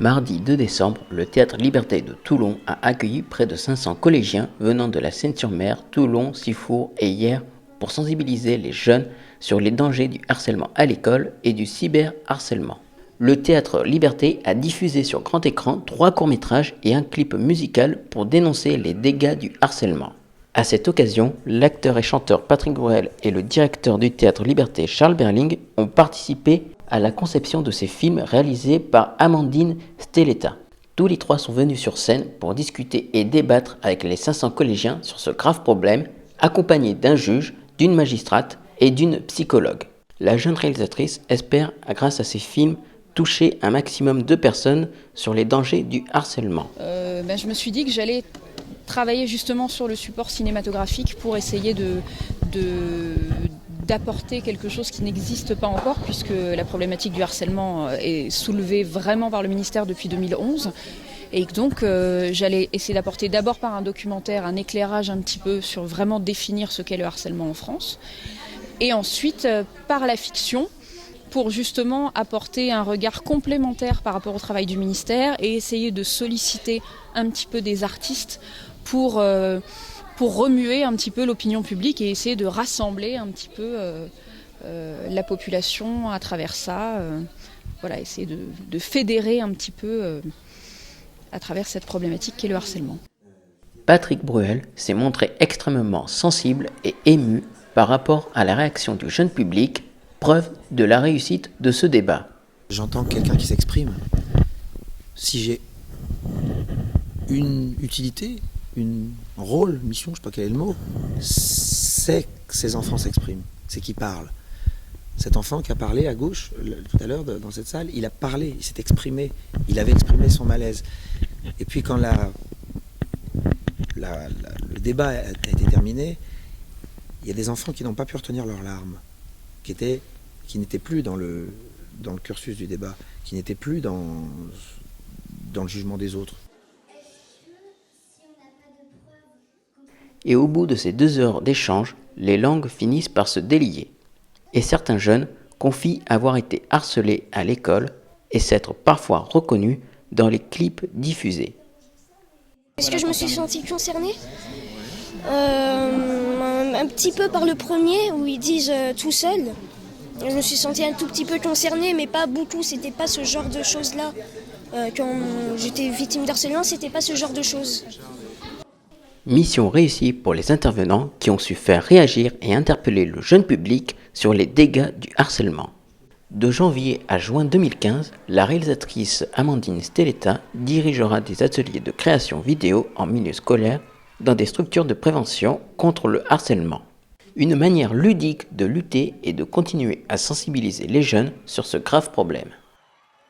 Mardi 2 décembre, le Théâtre Liberté de Toulon a accueilli près de 500 collégiens venant de la Seine-sur-Mer, Toulon, Sifour et Hyères pour sensibiliser les jeunes sur les dangers du harcèlement à l'école et du cyberharcèlement. Le Théâtre Liberté a diffusé sur grand écran 3 courts-métrages et un clip musical pour dénoncer les dégâts du harcèlement. À cette occasion, l'acteur et chanteur Patrick Bruel et le directeur du Théâtre Liberté Charles Berling ont participé à la conception de ces films réalisés par Amandine Stelletta. Tous les 3 sont venus sur scène pour discuter et débattre avec les 500 collégiens sur ce grave problème, accompagnés d'un juge, d'une magistrate et d'une psychologue. La jeune réalisatrice espère, grâce à ces films, toucher un maximum de personnes sur les dangers du harcèlement. Je me suis dit que j'allais travailler justement sur le support cinématographique pour essayer d'apporter quelque chose qui n'existe pas encore, puisque la problématique du harcèlement est soulevée vraiment par le ministère depuis 2011. Et donc j'allais essayer d'apporter d'abord par un documentaire un éclairage un petit peu sur vraiment définir ce qu'est le harcèlement en France. Et ensuite par la fiction, pour justement apporter un regard complémentaire par rapport au travail du ministère et essayer de solliciter un petit peu des artistes pour remuer un petit peu l'opinion publique et essayer de rassembler un petit peu la population à travers ça. Essayer de fédérer un petit peu à travers cette problématique qu'est le harcèlement. Patrick Bruel s'est montré extrêmement sensible et ému par rapport à la réaction du jeune public, preuve de la réussite de ce débat. J'entends quelqu'un qui s'exprime. Si j'ai une utilité, un rôle, mission, je ne sais pas quel est le mot, c'est que ces enfants s'expriment, c'est qu'ils parlent. Cet enfant qui a parlé à gauche, tout à l'heure dans cette salle, il a parlé, il s'est exprimé, il avait exprimé son malaise. Et puis quand le débat a été terminé, il y a des enfants qui n'ont pas pu retenir leurs larmes, qui n'étaient plus dans le cursus du débat, qui n'étaient plus dans le jugement des autres. Et au bout de ces 2 heures d'échange, les langues finissent par se délier. Et certains jeunes confient avoir été harcelés à l'école et s'être parfois reconnus dans les clips diffusés. Est-ce que je me suis sentie concernée ? Un petit peu par le premier, où ils disent tout seul. Je me suis sentie un tout petit peu concernée, mais pas beaucoup. C'était pas ce genre de choses-là. Quand j'étais victime d'harcèlement, c'était pas ce genre de choses. Mission réussie pour les intervenants qui ont su faire réagir et interpeller le jeune public sur les dégâts du harcèlement. De janvier à juin 2015, la réalisatrice Amandine Stelletta dirigera des ateliers de création vidéo en milieu scolaire dans des structures de prévention contre le harcèlement. Une manière ludique de lutter et de continuer à sensibiliser les jeunes sur ce grave problème.